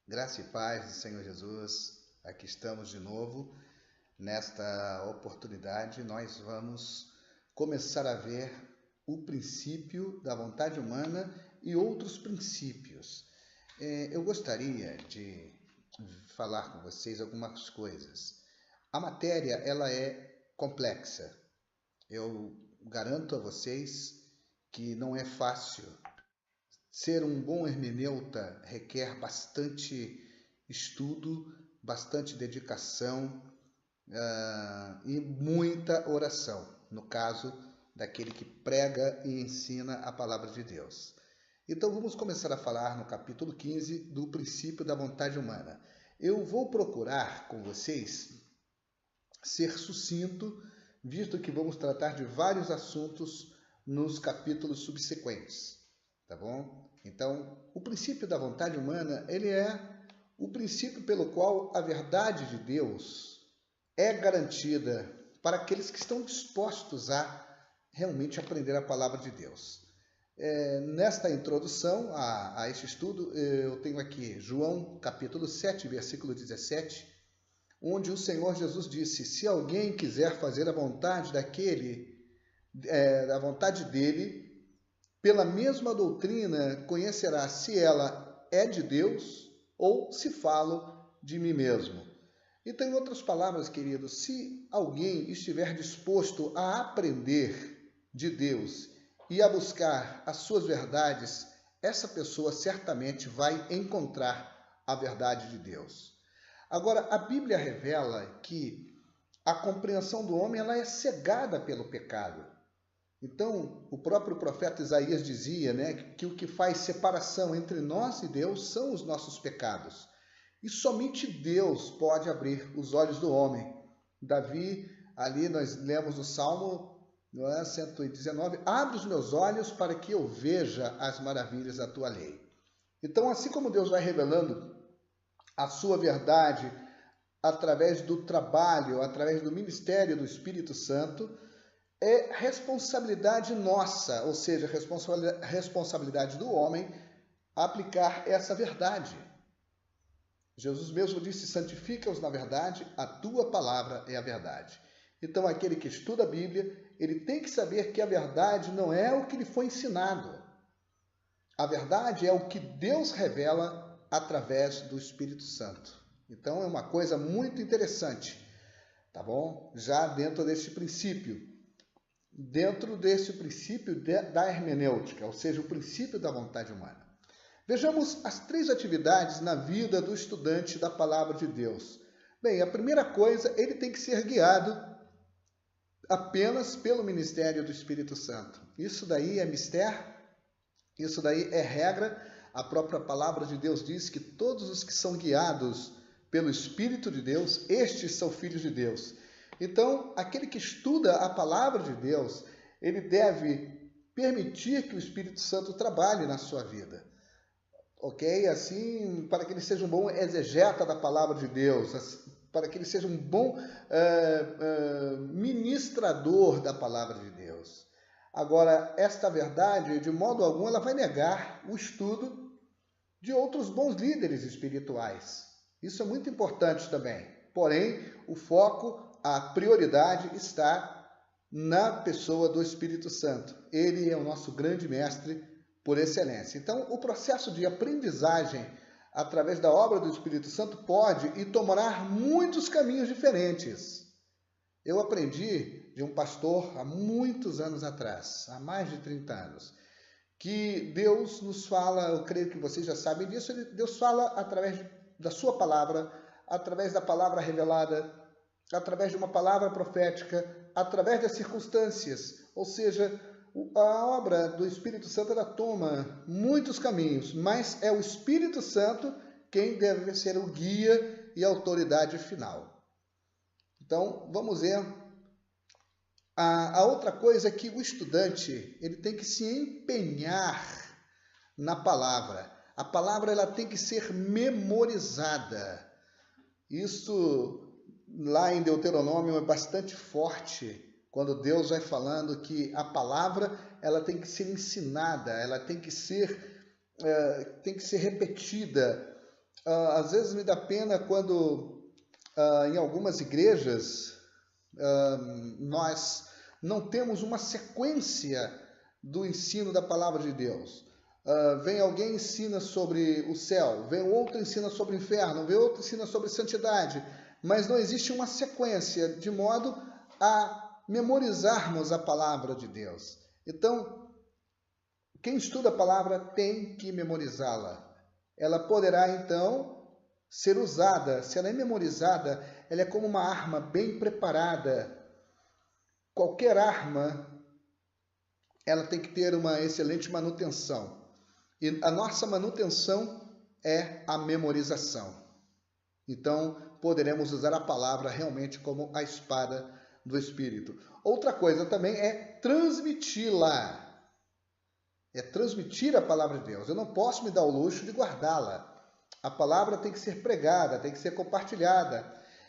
Graça e paz do Senhor Jesus, aqui estamos de novo. Nesta oportunidade, nós vamos começar a ver o princípio da vontade humana e outros princípios. Eu gostaria de falar com vocês algumas coisas. A matéria, ela é complexa. Eu garanto a vocês que não é fácil. Ser um bom hermeneuta requer bastante estudo, bastante dedicação, e muita oração, no caso daquele que prega e ensina a palavra de Deus. Então vamos começar a falar no capítulo 15 do princípio da vontade humana. Eu vou procurar com vocês ser sucinto, visto que vamos tratar de vários assuntos nos capítulos subsequentes, tá bom? Então, o princípio da vontade humana, ele é o princípio pelo qual a verdade de Deus é garantida para aqueles que estão dispostos a realmente aprender a palavra de Deus. Nesta introdução a este estudo, eu tenho aqui João capítulo 7, versículo 17, onde o Senhor Jesus disse: se alguém quiser fazer a vontade da vontade dele, pela mesma doutrina conhecerá se ela é de Deus ou se falo de mim mesmo. Então, em outras palavras, queridos, se alguém estiver disposto a aprender de Deus e a buscar as suas verdades, essa pessoa certamente vai encontrar a verdade de Deus. Agora, a Bíblia revela que a compreensão do homem ela é cegada pelo pecado. Então, o próprio profeta Isaías dizia, né, que o que faz separação entre nós e Deus são os nossos pecados. E somente Deus pode abrir os olhos do homem. Davi, ali nós lemos o Salmo 119, abre os meus olhos para que eu veja as maravilhas da tua lei. Então, assim como Deus vai revelando a sua verdade através do trabalho, através do ministério do Espírito Santo, é responsabilidade nossa, ou seja, responsabilidade do homem, aplicar essa verdade. Jesus mesmo disse: santifica-os na verdade, a tua palavra é a verdade. Então, aquele que estuda a Bíblia, ele tem que saber que a verdade não é o que lhe foi ensinado. A verdade é o que Deus revela através do Espírito Santo. Então, é uma coisa muito interessante, tá bom? Já dentro desse princípio da hermenêutica, ou seja, o princípio da vontade humana. Vejamos as 3 atividades na vida do estudante da palavra de Deus. Bem, a primeira coisa, ele tem que ser guiado apenas pelo ministério do Espírito Santo. Isso daí é mistério, isso daí é regra. A própria palavra de Deus diz que todos os que são guiados pelo Espírito de Deus, estes são filhos de Deus. Então, aquele que estuda a palavra de Deus, ele deve permitir que o Espírito Santo trabalhe na sua vida. Ok? Assim, para que ele seja um bom exegeta da palavra de Deus, para que ele seja um bom ministrador da palavra de Deus. Agora, esta verdade, de modo algum, ela vai negar o estudo de outros bons líderes espirituais. Isso é muito importante também. Porém, o foco, a prioridade está na pessoa do Espírito Santo. Ele é o nosso grande mestre por excelência. Então, o processo de aprendizagem através da obra do Espírito Santo pode e tomará muitos caminhos diferentes. Eu aprendi de um pastor há muitos anos atrás, há mais de 30 anos, que Deus nos fala, eu creio que vocês já sabem disso, Deus fala através da sua palavra, através da palavra revelada, através de uma palavra profética, através das circunstâncias, ou seja, a obra do Espírito Santo ela toma muitos caminhos, mas é o Espírito Santo quem deve ser o guia e a autoridade final. Então, vamos ver. A outra coisa é que o estudante ele tem que se empenhar na palavra. A palavra ela tem que ser memorizada. Isso lá em Deuteronômio é bastante forte, quando Deus vai falando que a palavra ela tem que ser ensinada, ela tem que ser repetida. Às vezes me dá pena quando em algumas igrejas nós não temos uma sequência do ensino da palavra de Deus. Vem alguém e ensina sobre o céu, vem outro e ensina sobre o inferno, vem outro e ensina sobre santidade, mas não existe uma sequência de modo a memorizarmos a palavra de Deus. Então, quem estuda a palavra tem que memorizá-la. Ela poderá, então, ser usada. Se ela é memorizada, ela é como uma arma bem preparada. Qualquer arma, ela tem que ter uma excelente manutenção. E a nossa manutenção é a memorização. Então, poderemos usar a palavra realmente como a espada do Espírito. Outra coisa também é transmiti-la. É transmitir a palavra de Deus. Eu não posso me dar o luxo de guardá-la. A palavra tem que ser pregada, tem que ser compartilhada.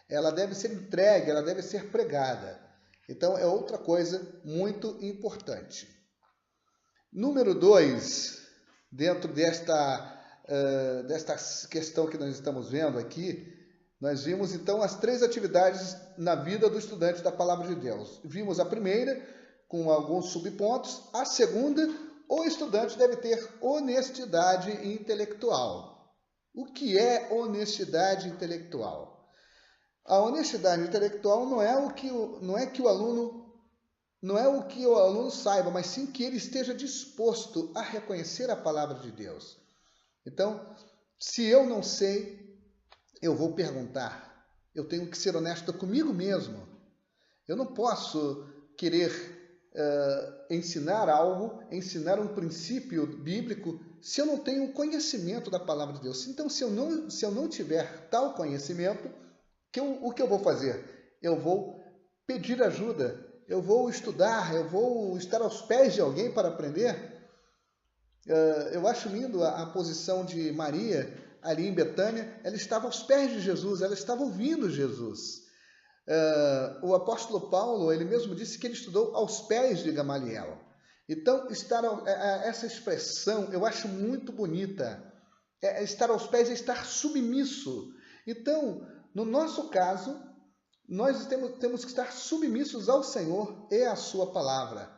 Ela deve ser entregue, ela deve ser pregada. Então, é outra coisa muito importante. Número 2, dentro desta questão que nós estamos vendo aqui, nós vimos então as 3 atividades na vida do estudante da palavra de Deus. Vimos a primeira, com alguns subpontos. A segunda, o estudante deve ter honestidade intelectual. O que é honestidade intelectual? A honestidade intelectual não é o que o aluno saiba, mas sim que ele esteja disposto a reconhecer a palavra de Deus. Então, se eu não sei, eu vou perguntar. Eu tenho que ser honesto comigo mesmo. Eu não posso querer ensinar algo, ensinar um princípio bíblico, se eu não tenho conhecimento da palavra de Deus. Então, se eu não tiver tal conhecimento, o que eu vou fazer? Eu vou pedir ajuda, eu vou estudar, eu vou estar aos pés de alguém para aprender. Eu acho lindo a posição de Maria ali em Betânia. Ela estava aos pés de Jesus, ela estava ouvindo Jesus. O apóstolo Paulo, ele mesmo disse que ele estudou aos pés de Gamaliel. Então, essa expressão eu acho muito bonita. Estar aos pés é estar submisso. Então, no nosso caso, nós temos que estar submissos ao Senhor e à sua palavra.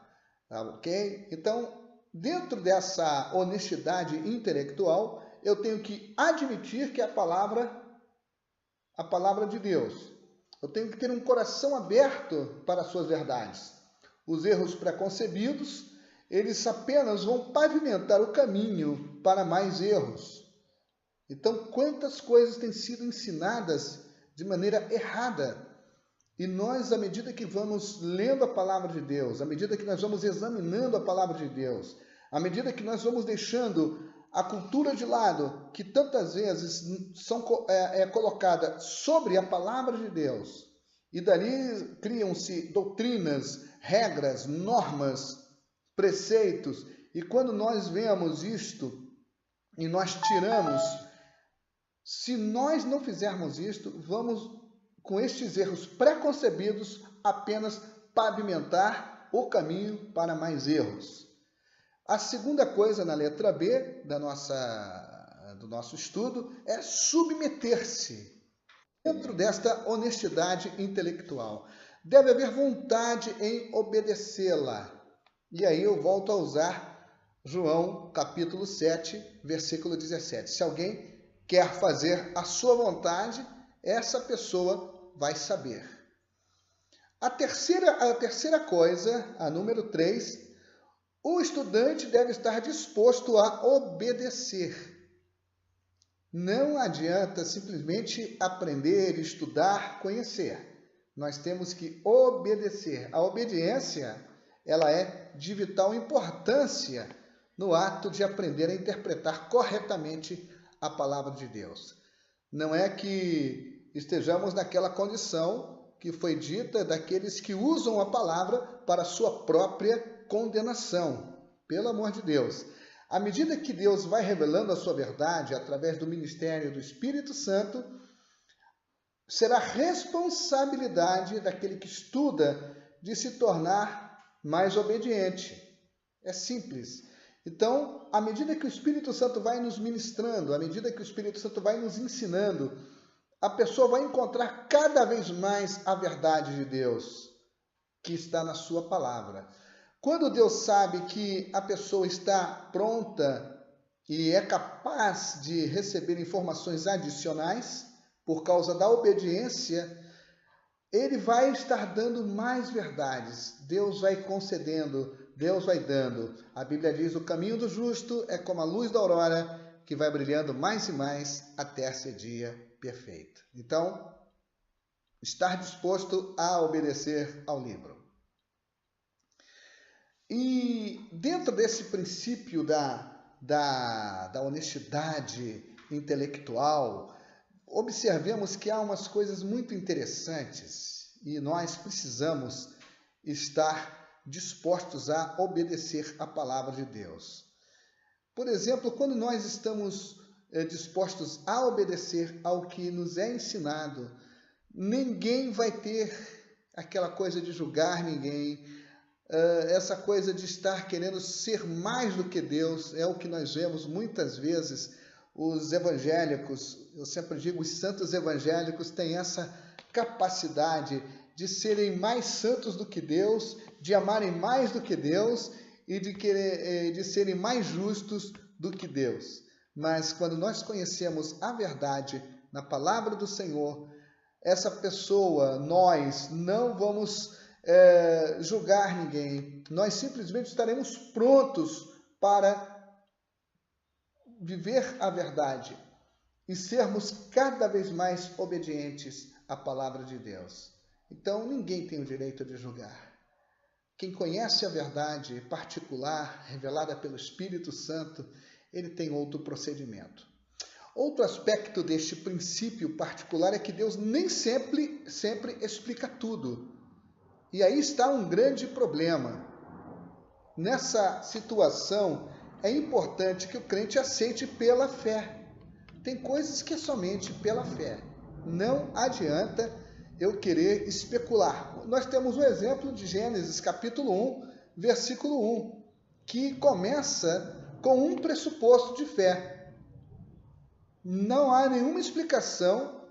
Tá, ok? Então, dentro dessa honestidade intelectual, eu tenho que admitir que a palavra de Deus. Eu tenho que ter um coração aberto para as suas verdades. Os erros preconcebidos, eles apenas vão pavimentar o caminho para mais erros. Então, quantas coisas têm sido ensinadas de maneira errada? E nós, à medida que vamos lendo a palavra de Deus, à medida que nós vamos examinando a palavra de Deus, à medida que nós vamos deixando a cultura de lado, que tantas vezes é colocada sobre a palavra de Deus, e dali criam-se doutrinas, regras, normas, preceitos, e quando nós vemos isto e nós tiramos, se nós não fizermos isto, vamos, com estes erros preconcebidos, apenas pavimentar o caminho para mais erros. A segunda coisa na letra B do nosso estudo é submeter-se. Dentro desta honestidade intelectual, deve haver vontade em obedecê-la. E aí eu volto a usar João capítulo 7, versículo 17. Se alguém quer fazer a sua vontade, essa pessoa vai saber. A terceira coisa, a número 3, o estudante deve estar disposto a obedecer. Não adianta simplesmente aprender, estudar, conhecer. Nós temos que obedecer. A obediência, ela é de vital importância no ato de aprender a interpretar corretamente a palavra de Deus. Não é que estejamos naquela condição que foi dita daqueles que usam a palavra para sua própria condenação. Pelo amor de Deus. À medida que Deus vai revelando a sua verdade através do ministério do Espírito Santo, será responsabilidade daquele que estuda de se tornar mais obediente. É simples. Então, à medida que o Espírito Santo vai nos ministrando, à medida que o Espírito Santo vai nos ensinando, a pessoa vai encontrar cada vez mais a verdade de Deus, que está na sua palavra. Quando Deus sabe que a pessoa está pronta e é capaz de receber informações adicionais, por causa da obediência, Ele vai estar dando mais verdades. Deus vai concedendo, Deus vai dando. A Bíblia diz: o caminho do justo é como a luz da aurora, que vai brilhando mais e mais até ser dia perfeito. Então, estar disposto a obedecer ao livro. E dentro desse princípio da honestidade intelectual, observemos que há umas coisas muito interessantes e nós precisamos estar dispostos a obedecer a palavra de Deus. Por exemplo, quando nós estamos dispostos a obedecer ao que nos é ensinado, ninguém vai ter aquela coisa de julgar ninguém, essa coisa de estar querendo ser mais do que Deus. É o que nós vemos muitas vezes. Os evangélicos, eu sempre digo, os santos evangélicos têm essa capacidade de serem mais santos do que Deus, de amarem mais do que Deus e de serem mais justos do que Deus. Mas quando nós conhecemos a verdade na palavra do Senhor, essa pessoa, nós não vamos julgar ninguém. Nós simplesmente estaremos prontos para viver a verdade e sermos cada vez mais obedientes à palavra de Deus. Então, ninguém tem o direito de julgar. Quem conhece a verdade particular, revelada pelo Espírito Santo, ele tem outro procedimento. Outro aspecto deste princípio particular é que Deus nem sempre explica tudo. E aí está um grande problema. Nessa situação, é importante que o crente aceite pela fé. Tem coisas que é somente pela fé. Não adianta eu querer especular. Nós temos um exemplo de Gênesis capítulo 1, versículo 1, que começa com um pressuposto de fé. Não há nenhuma explicação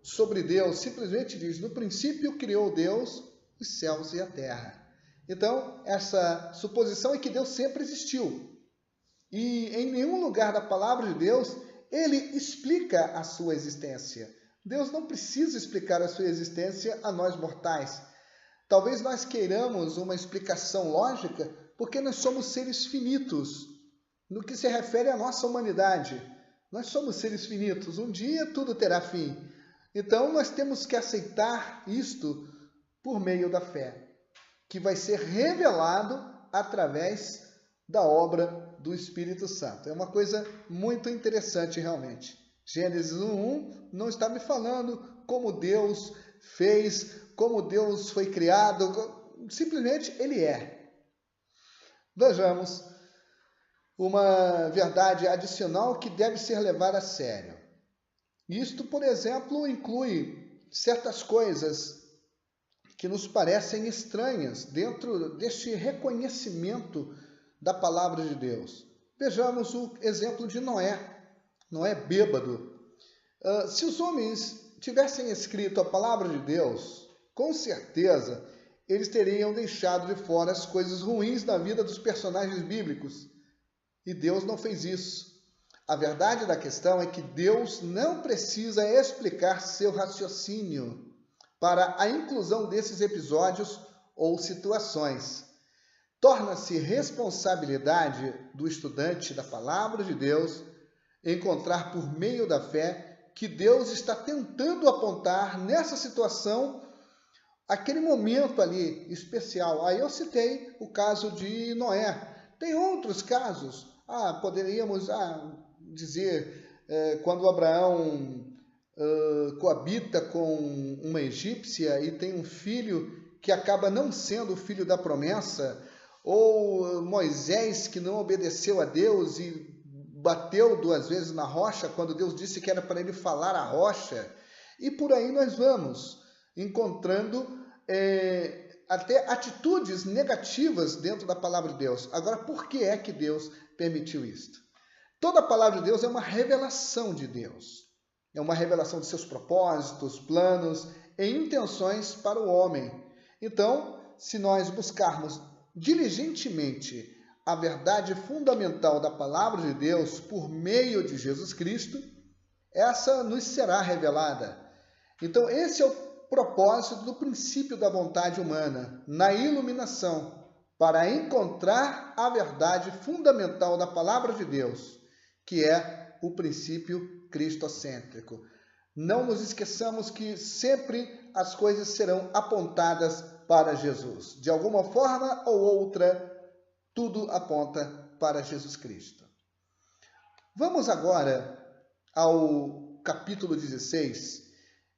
sobre Deus, simplesmente diz: no princípio criou Deus os céus e a terra. Então, essa suposição é que Deus sempre existiu. E em nenhum lugar da palavra de Deus ele explica a sua existência. Deus não precisa explicar a sua existência a nós mortais. Talvez nós queiramos uma explicação lógica porque nós somos seres finitos no que se refere à nossa humanidade. Nós somos seres finitos, um dia tudo terá fim. Então nós temos que aceitar isto por meio da fé, que vai ser revelado através da obra do Espírito Santo. É uma coisa muito interessante realmente. Gênesis 1:1 não está me falando como Deus fez, como Deus foi criado, simplesmente Ele é. Vejamos uma verdade adicional que deve ser levada a sério. Isto, por exemplo, inclui certas coisas que nos parecem estranhas dentro deste reconhecimento da palavra de Deus. Vejamos o exemplo de Noé. Noé bêbado. Se os homens tivessem escrito a palavra de Deus, com certeza eles teriam deixado de fora as coisas ruins da vida dos personagens bíblicos. E Deus não fez isso. A verdade da questão é que Deus não precisa explicar seu raciocínio para a inclusão desses episódios ou situações. Torna-se responsabilidade do estudante da palavra de Deus encontrar por meio da fé que Deus está tentando apontar nessa situação aquele momento ali especial. Aí eu citei o caso de Noé. Tem outros casos. Poderíamos dizer quando Abraão coabita com uma egípcia e tem um filho que acaba não sendo o filho da promessa, ou Moisés que não obedeceu a Deus e bateu 2 vezes na rocha quando Deus disse que era para ele falar a rocha. E por aí nós vamos encontrando até atitudes negativas dentro da palavra de Deus. Agora, por que é que Deus permitiu isto? Toda a palavra de Deus é uma revelação de Deus. É uma revelação de seus propósitos, planos e intenções para o homem. Então, se nós buscarmos diligentemente a verdade fundamental da palavra de Deus por meio de Jesus Cristo, essa nos será revelada. Então, esse é o propósito do princípio da vontade humana, na iluminação, para encontrar a verdade fundamental da palavra de Deus, que é o princípio cristocêntrico. Não nos esqueçamos que sempre as coisas serão apontadas para Jesus. De alguma forma ou outra, tudo aponta para Jesus Cristo. Vamos agora ao capítulo 16.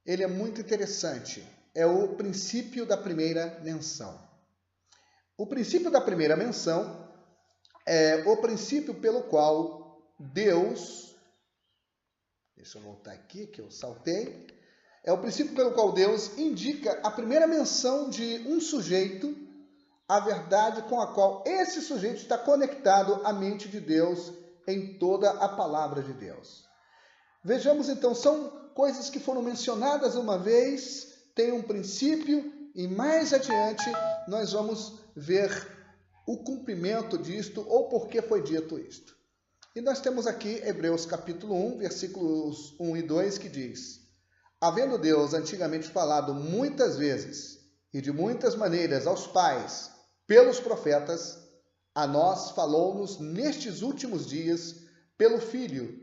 Ele é muito interessante. É o princípio da primeira menção. O princípio da primeira menção é o princípio pelo qual Deus, deixa eu voltar aqui que eu saltei, é o princípio pelo qual Deus indica a primeira menção de um sujeito, a verdade com a qual esse sujeito está conectado à mente de Deus em toda a palavra de Deus. Vejamos então, são coisas que foram mencionadas uma vez, tem um princípio e mais adiante nós vamos ver o cumprimento disto ou por que foi dito isto. E nós temos aqui Hebreus capítulo 1, versículos 1 e 2, que diz: havendo Deus antigamente falado muitas vezes e de muitas maneiras aos pais pelos profetas, a nós falou-nos nestes últimos dias pelo Filho,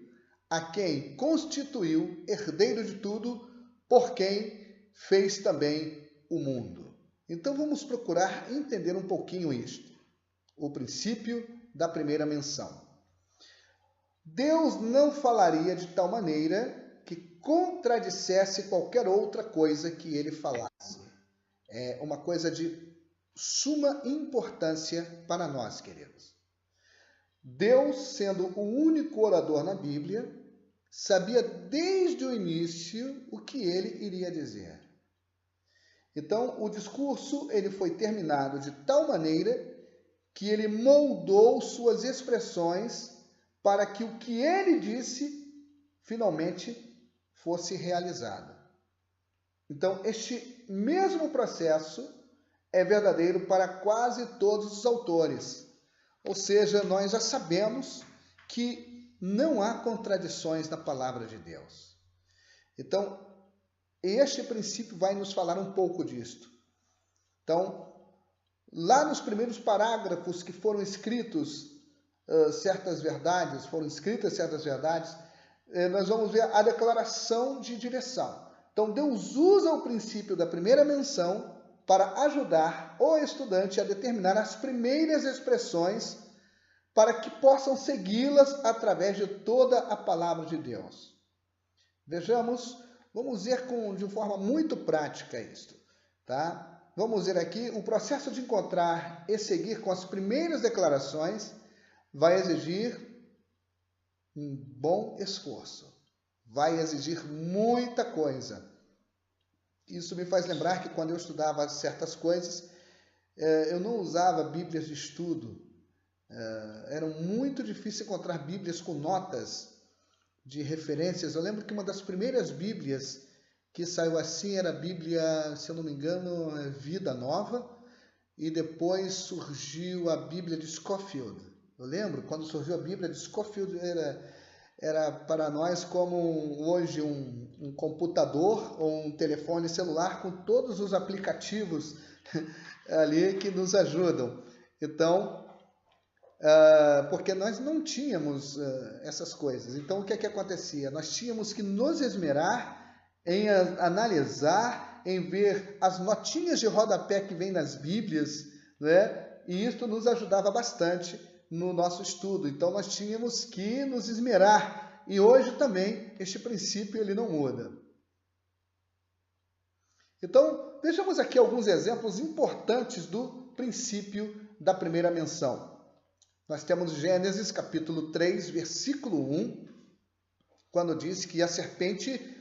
a quem constituiu herdeiro de tudo, por quem fez também o mundo. Então vamos procurar entender um pouquinho isto, o princípio da primeira menção. Deus não falaria de tal maneira que contradissesse qualquer outra coisa que ele falasse. É uma coisa de suma importância para nós, queridos. Deus, sendo o único orador na Bíblia, sabia desde o início o que ele iria dizer. Então, o discurso ele foi terminado de tal maneira que ele moldou suas expressões para que o que ele disse finalmente fosse realizado. Então, este mesmo processo é verdadeiro para quase todos os autores. Ou seja, nós já sabemos que não há contradições na palavra de Deus. Então, este princípio vai nos falar um pouco disto. Então, lá nos primeiros parágrafos que foram escritos certas verdades, nós vamos ver a declaração de direção. Então, Deus usa o princípio da primeira menção para ajudar o estudante a determinar as primeiras expressões para que possam segui-las através de toda a palavra de Deus. Vejamos, vamos ver de forma muito prática isto, tá? Vamos ver aqui, o processo de encontrar e seguir com as primeiras declarações vai exigir um bom esforço, vai exigir muita coisa. Isso me faz lembrar que quando eu estudava certas coisas, eu não usava bíblias de estudo. Era muito difícil encontrar bíblias com notas de referências. Eu lembro que uma das primeiras bíblias que saiu assim era a Bíblia, se eu não me engano, Vida Nova, e depois surgiu a Bíblia de Scofield. Eu lembro, quando surgiu a Bíblia de Scofield, era para nós como hoje um computador ou um telefone celular com todos os aplicativos ali que nos ajudam. Então, porque nós não tínhamos essas coisas. Então, o que é que acontecia? Nós tínhamos que nos esmerar em analisar, em ver as notinhas de rodapé que vem nas Bíblias, né? E isso nos ajudava bastante no nosso estudo. Então, nós tínhamos que nos esmerar. E hoje também, este princípio ele não muda. Então, vejamos aqui alguns exemplos importantes do princípio da primeira menção. Nós temos Gênesis capítulo 3, versículo 1, quando diz que a serpente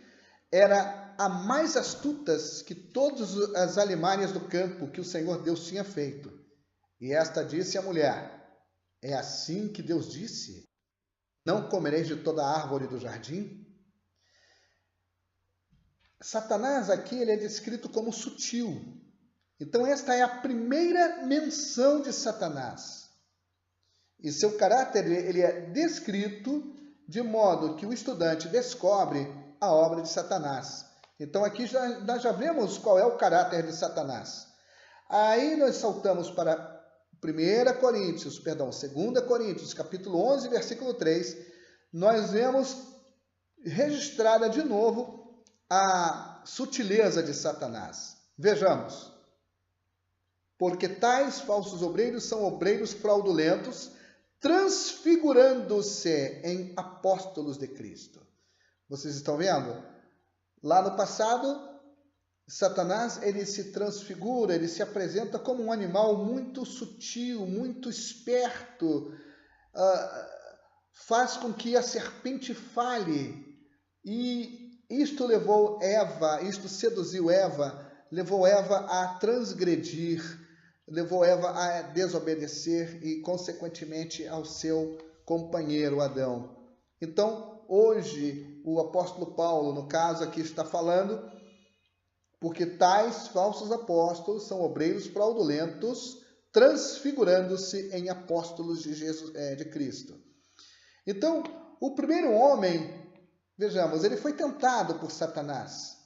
era a mais astutas que todas as alimárias do campo que o Senhor Deus tinha feito. E esta disse à mulher: é assim que Deus disse? Não comereis de toda a árvore do jardim? Satanás aqui ele é descrito como sutil. Então esta é a primeira menção de Satanás. E seu caráter ele é descrito de modo que o estudante descobre a obra de Satanás. Então aqui nós já vemos qual é o caráter de Satanás. Aí nós saltamos para 2 Coríntios, capítulo 11, versículo 3, nós vemos registrada de novo a sutileza de Satanás. Vejamos. Porque tais falsos obreiros são obreiros fraudulentos, transfigurando-se em apóstolos de Cristo. Vocês estão vendo? Lá no passado, Satanás ele se transfigura, ele se apresenta como um animal muito sutil, muito esperto, faz com que a serpente fale. E isto seduziu Eva, levou Eva a transgredir, levou Eva a desobedecer e, consequentemente, ao seu companheiro Adão. Então, hoje, o apóstolo Paulo, no caso aqui, está falando, porque tais falsos apóstolos são obreiros fraudulentos, transfigurando-se em apóstolos de Cristo. Então, o primeiro homem, vejamos, ele foi tentado por Satanás.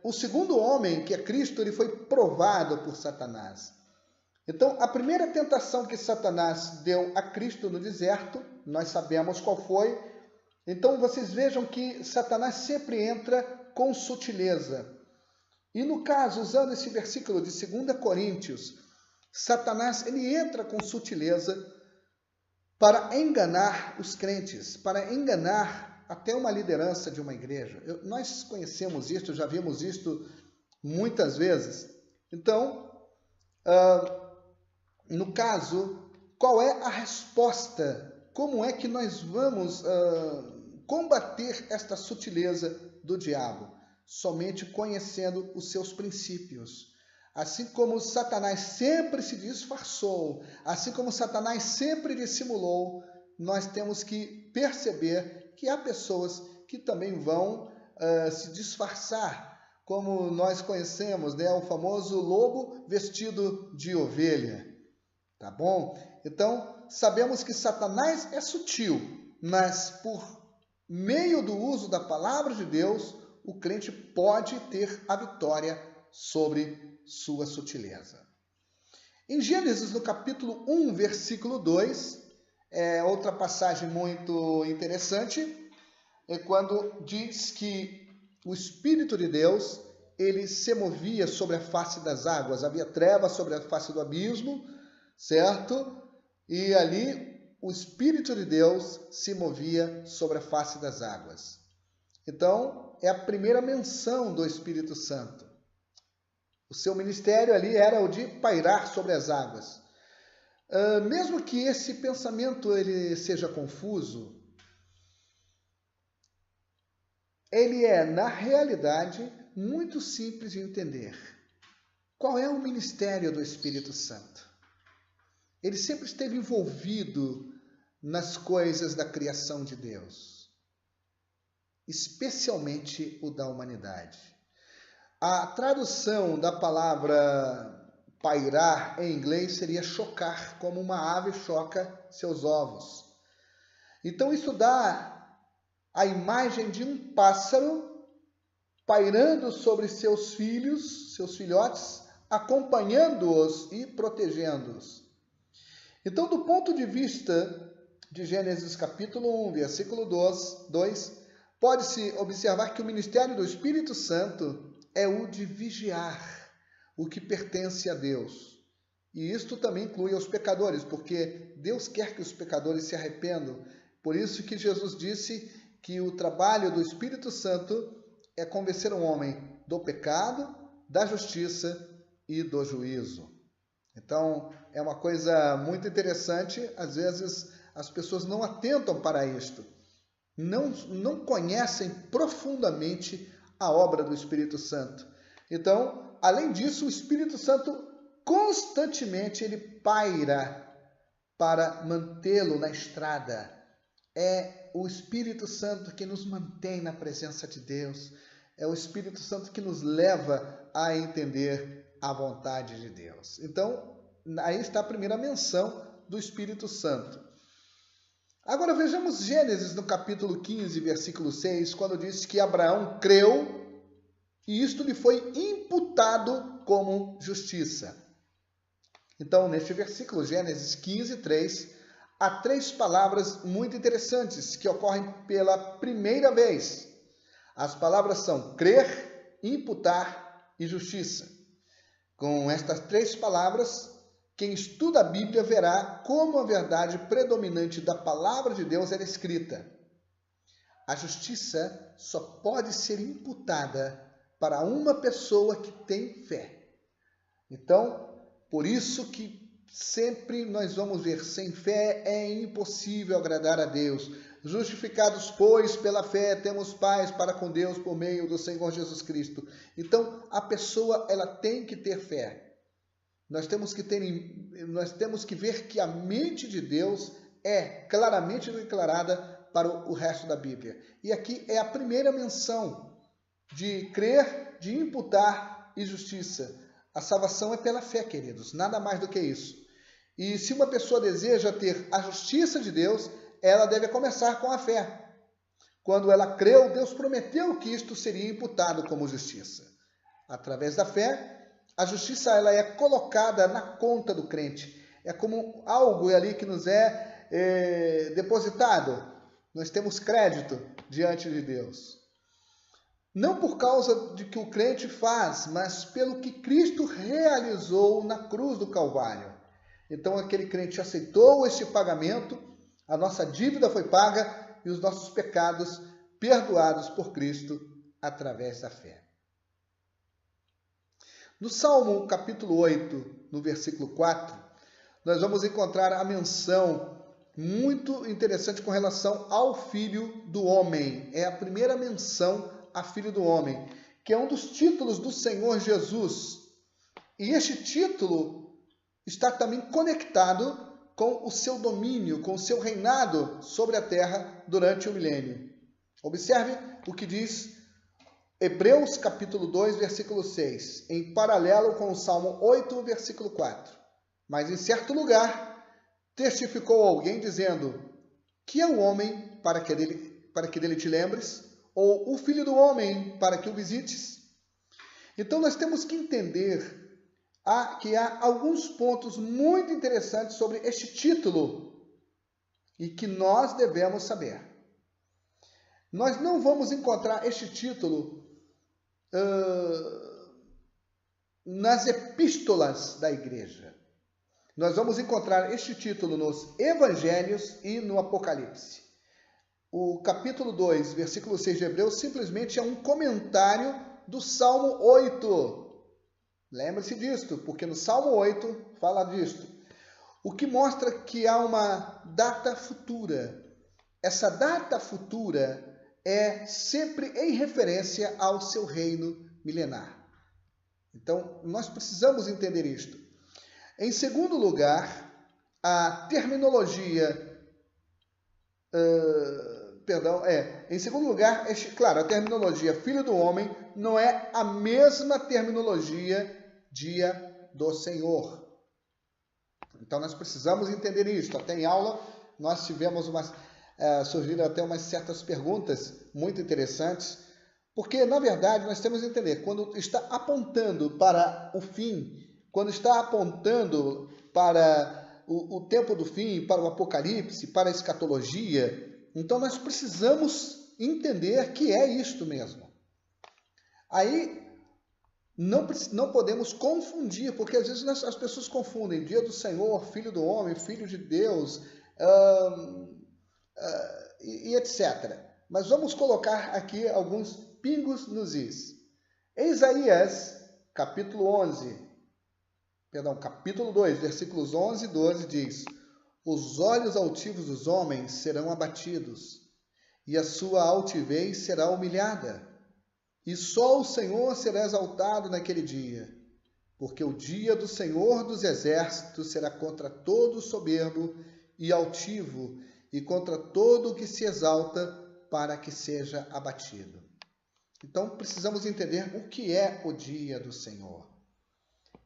O segundo homem, que é Cristo, ele foi provado por Satanás. Então, a primeira tentação que Satanás deu a Cristo no deserto, nós sabemos qual foi. Então, vocês vejam que Satanás sempre entra com sutileza. E no caso, usando esse versículo de 2 Coríntios, Satanás ele entra com sutileza para enganar os crentes, para enganar até uma liderança de uma igreja. Nós conhecemos isto, já vimos isto muitas vezes. Então, no caso, qual é a resposta? Como é que nós vamos combater esta sutileza do diabo? Somente conhecendo os seus princípios. Assim como Satanás sempre se disfarçou, assim como Satanás sempre dissimulou, nós temos que perceber que há pessoas que também vão se disfarçar, como nós conhecemos, né? O famoso lobo vestido de ovelha, tá bom? Então, sabemos que Satanás é sutil, mas por meio do uso da palavra de Deus, o crente pode ter a vitória sobre sua sutileza. Em Gênesis, no capítulo 1, versículo 2, outra passagem muito interessante, é quando diz que o Espírito de Deus, ele se movia sobre a face das águas, havia trevas sobre a face do abismo, certo? E ali o Espírito de Deus se movia sobre a face das águas. Então, é a primeira menção do Espírito Santo. O seu ministério ali era o de pairar sobre as águas. Mesmo que esse pensamento ele seja confuso, ele é, na realidade, muito simples de entender. Qual é o ministério do Espírito Santo? Ele sempre esteve envolvido nas coisas da criação de Deus, especialmente o da humanidade. A tradução da palavra pairar em inglês seria chocar, como uma ave choca seus ovos. Então isso dá a imagem de um pássaro pairando sobre seus filhos, seus filhotes, acompanhando-os e protegendo-os. Então, do ponto de vista de Gênesis capítulo 1, versículo 2, pode-se observar que o ministério do Espírito Santo é o de vigiar o que pertence a Deus. E isto também inclui os pecadores, porque Deus quer que os pecadores se arrependam. Por isso que Jesus disse que o trabalho do Espírito Santo é convencer um homem do pecado, da justiça e do juízo. Então, é uma coisa muito interessante. Às vezes, as pessoas não atentam para isto. Não conhecem profundamente a obra do Espírito Santo. Então, além disso, o Espírito Santo constantemente ele paira para mantê-lo na estrada. É o Espírito Santo que nos mantém na presença de Deus. É o Espírito Santo que nos leva a entender a vontade de Deus. Então, aí está a primeira menção do Espírito Santo. Agora vejamos Gênesis no capítulo 15, versículo 6, quando diz que Abraão creu e isto lhe foi imputado como justiça. Então, neste versículo, Gênesis 15, 3, há 3 palavras muito interessantes que ocorrem pela primeira vez. As palavras são crer, imputar e justiça. Com estas 3 palavras, quem estuda a Bíblia verá como a verdade predominante da palavra de Deus era escrita. A justiça só pode ser imputada para uma pessoa que tem fé. Então, por isso que sempre nós vamos ver, sem fé é impossível agradar a Deus. Justificados, pois, pela fé, temos paz para com Deus por meio do Senhor Jesus Cristo. Então, a pessoa ela tem que ter fé. Nós temos que ver que a mente de Deus é claramente declarada para o resto da Bíblia. E aqui é a primeira menção de crer, de imputar e justiça. A salvação é pela fé, queridos, nada mais do que isso. E se uma pessoa deseja ter a justiça de Deus, ela deve começar com a fé. Quando ela creu, Deus prometeu que isto seria imputado como justiça. Através da fé, a justiça ela é colocada na conta do crente. É como algo ali que nos é depositado. Nós temos crédito diante de Deus. Não por causa de que o crente faz, mas pelo que Cristo realizou na cruz do Calvário. Então aquele crente aceitou este pagamento, a nossa dívida foi paga e os nossos pecados perdoados por Cristo através da fé. No Salmo capítulo 8, no versículo 4, nós vamos encontrar a menção muito interessante com relação ao Filho do Homem. É a primeira menção a Filho do Homem, que é um dos títulos do Senhor Jesus. E este título está também conectado com o seu domínio, com o seu reinado sobre a terra durante o milênio. Observe o que diz Hebreus capítulo 2, versículo 6, em paralelo com o Salmo 8, versículo 4. Mas em certo lugar testificou alguém dizendo: que é o homem para que dele te lembres? Ou o filho do homem para que o visites? Então nós temos que entender que há alguns pontos muito interessantes sobre este título e que nós devemos saber. Nós não vamos encontrar este título nas epístolas da igreja. Nós vamos encontrar este título nos evangelhos e no Apocalipse. O capítulo 2, versículo 6 de Hebreus, simplesmente é um comentário do Salmo 8. Lembre-se disto, porque no Salmo 8 fala disto. O que mostra que há uma data futura. Essa data futura é sempre em referência ao seu reino milenar. Então, nós precisamos entender isto. Em segundo lugar, a terminologia... em segundo lugar, claro, a terminologia Filho do Homem não é a mesma terminologia Dia do Senhor. Então nós precisamos entender isso. Até em aula nós tivemos surgiram até umas certas perguntas muito interessantes, porque na verdade nós temos que entender, quando está apontando para o fim, quando está apontando para o tempo do fim, para o Apocalipse, para a escatologia, então nós precisamos entender que é isto mesmo. Aí não podemos confundir, porque às vezes as pessoas confundem Dia do Senhor, Filho do Homem, Filho de Deus, e etc. Mas vamos colocar aqui alguns pingos nos is. Em Isaías, capítulo 2, versículos 11 e 12 diz: os olhos altivos dos homens serão abatidos, e a sua altivez será humilhada. e só o Senhor será exaltado naquele dia, porque o dia do Senhor dos exércitos será contra todo soberbo e altivo, e contra todo o que se exalta, para que seja abatido. Então, precisamos entender o que é o dia do Senhor.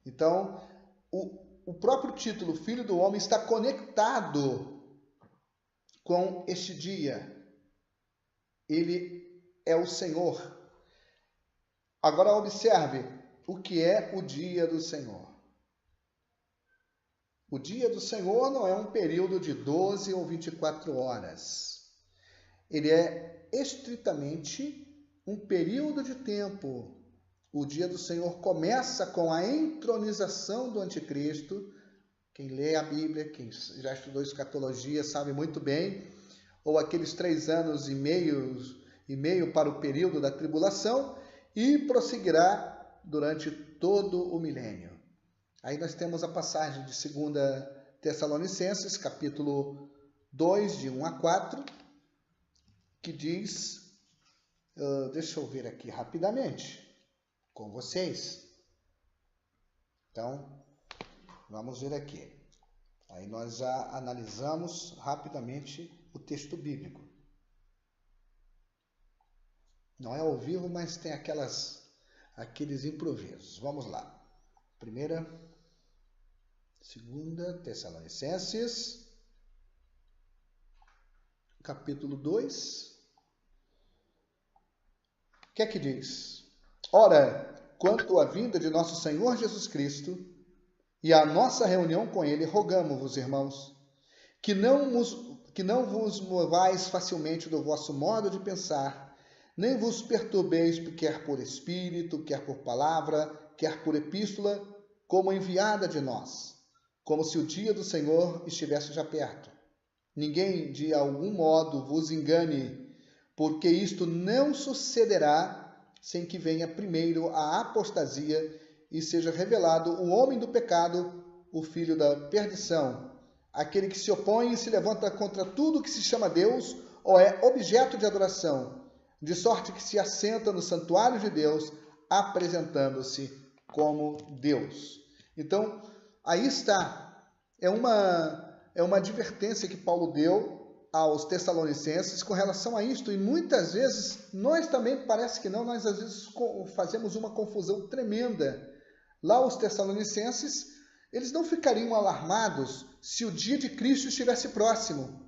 Então, o próprio título, Filho do Homem, está conectado com este dia. Ele é o Senhor. Agora, observe o que é o dia do Senhor. O dia do Senhor não é um período de 12 ou 24 horas. Ele é estritamente um período de tempo. O dia do Senhor começa com a entronização do anticristo. Quem lê a Bíblia, quem já estudou escatologia, sabe muito bem. Ou aqueles 3 anos e meio para o período da tribulação, e prosseguirá durante todo o milênio. Aí nós temos a passagem de 2 Tessalonicenses, capítulo 2, de 1 a 4, que diz, deixa eu ver aqui rapidamente com vocês. Então, vamos ver aqui. Aí nós já analisamos rapidamente o texto bíblico. Não é ao vivo, mas tem aqueles improvisos. Vamos lá. 2 Tessalonicenses, capítulo 2. O que é que diz? Ora, quanto à vinda de nosso Senhor Jesus Cristo e à nossa reunião com Ele, rogamo-vos, irmãos, que não vos movais facilmente do vosso modo de pensar, nem vos perturbeis, quer por espírito, quer por palavra, quer por epístola, como enviada de nós, como se o dia do Senhor estivesse já perto. Ninguém de algum modo vos engane, porque isto não sucederá sem que venha primeiro a apostasia e seja revelado o homem do pecado, o filho da perdição, aquele que se opõe e se levanta contra tudo que se chama Deus ou é objeto de adoração, de sorte que se assenta no santuário de Deus, apresentando-se como Deus. Então, aí está. É uma advertência que Paulo deu aos Tessalonicenses com relação a isto. E muitas vezes, nós também, parece que não, nós às vezes fazemos uma confusão tremenda. Lá os Tessalonicenses, eles não ficariam alarmados se o dia de Cristo estivesse próximo.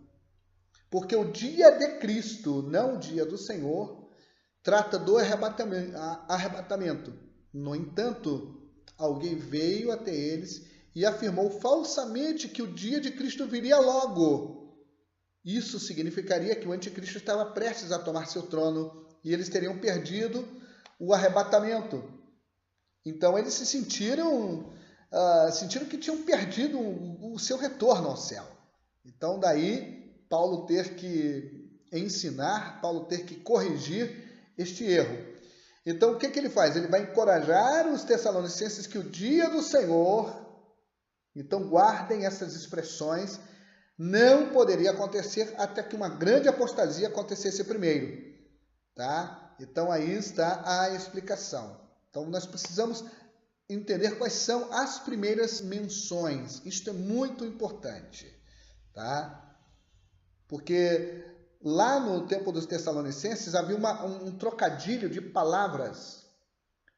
Porque o dia de Cristo, não o dia do Senhor, trata do arrebatamento. No entanto, alguém veio até eles e afirmou falsamente que o dia de Cristo viria logo. Isso significaria que o anticristo estava prestes a tomar seu trono e eles teriam perdido o arrebatamento. Então eles se sentiram que tinham perdido o seu retorno ao céu. Então daí Paulo ter que ensinar, Paulo ter que corrigir este erro. Então o que ele faz? Ele vai encorajar os Tessalonicenses que o dia do Senhor, então guardem essas expressões, não poderia acontecer até que uma grande apostasia acontecesse primeiro. Tá? Então aí está a explicação. Então nós precisamos entender quais são as primeiras menções. Isto é muito importante. Tá? Porque lá no tempo dos Tessalonicenses havia um trocadilho de palavras.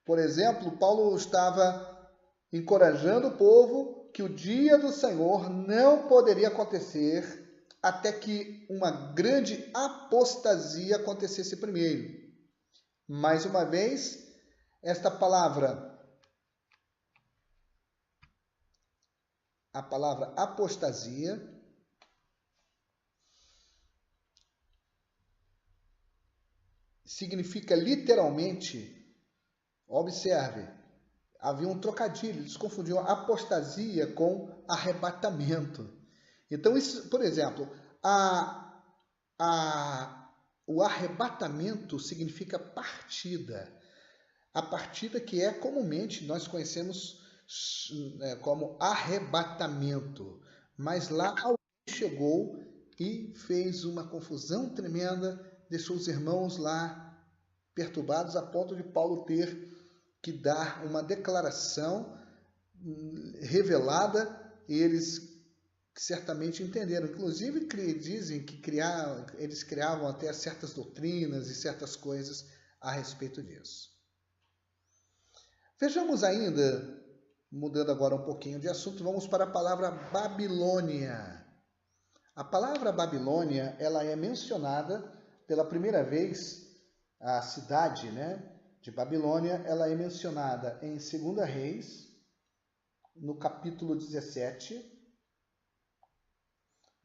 Por exemplo, Paulo estava encorajando o povo que o dia do Senhor não poderia acontecer até que uma grande apostasia acontecesse primeiro. Mais uma vez, esta palavra, a palavra apostasia, significa literalmente, observe, havia um trocadilho, eles confundiam apostasia com arrebatamento. Então, isso, por exemplo, o arrebatamento significa partida. A partida que é comumente nós conhecemos como arrebatamento. Mas lá alguém chegou e fez uma confusão tremenda, deixou os irmãos lá perturbados a ponto de Paulo ter que dar uma declaração revelada, e eles certamente entenderam. Inclusive, dizem que eles criavam até certas doutrinas e certas coisas a respeito disso. Vejamos ainda, mudando agora um pouquinho de assunto, vamos para a palavra Babilônia. A palavra Babilônia, ela é mencionada pela primeira vez, a cidade, de Babilônia, ela é mencionada em 2 Reis, no capítulo 17,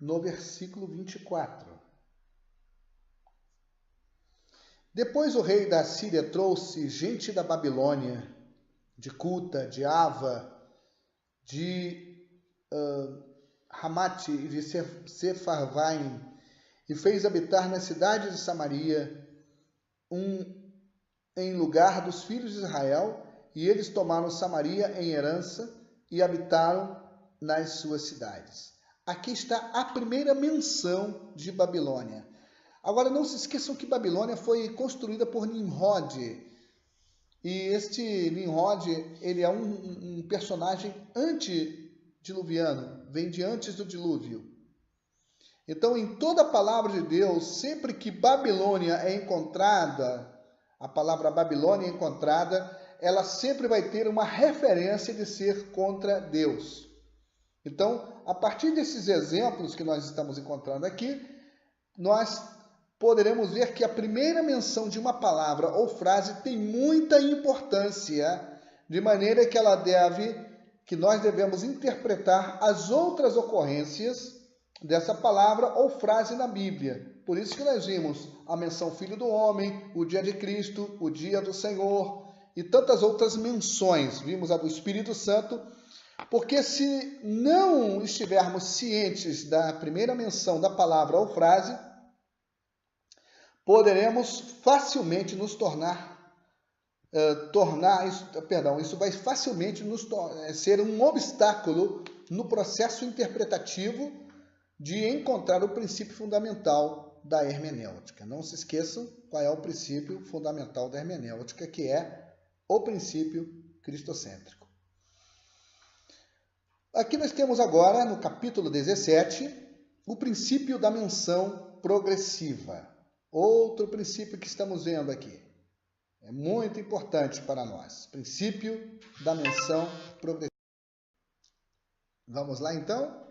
no versículo 24. Depois o rei da Síria trouxe gente da Babilônia, de Cuta, de Ava, de Ramate e de Sefarvaim, e fez habitar na cidade de Samaria em lugar dos filhos de Israel, e eles tomaram Samaria em herança e habitaram nas suas cidades. Aqui está a primeira menção de Babilônia. Agora, não se esqueçam que Babilônia foi construída por Nimrod. E este Nimrod, ele é um personagem antediluviano, vem de antes do dilúvio. Então, em toda a palavra de Deus, sempre que Babilônia é encontrada, a palavra Babilônia é encontrada, ela sempre vai ter uma referência de ser contra Deus. Então, a partir desses exemplos que nós estamos encontrando aqui, nós poderemos ver que a primeira menção de uma palavra ou frase tem muita importância, de maneira que nós devemos interpretar as outras ocorrências dessa palavra ou frase na Bíblia. Por isso que nós vimos a menção Filho do Homem, o dia de Cristo, o dia do Senhor e tantas outras menções. Vimos a do Espírito Santo, porque se não estivermos cientes da primeira menção da palavra ou frase, poderemos facilmente nos isso vai facilmente ser um obstáculo no processo interpretativo de encontrar o princípio fundamental da hermenêutica. Não se esqueçam qual é o princípio fundamental da hermenêutica, que é o princípio cristocêntrico. Aqui nós temos agora, no capítulo 17, o princípio da menção progressiva. Outro princípio que estamos vendo aqui. É muito importante para nós. Princípio da menção progressiva. Vamos lá, então?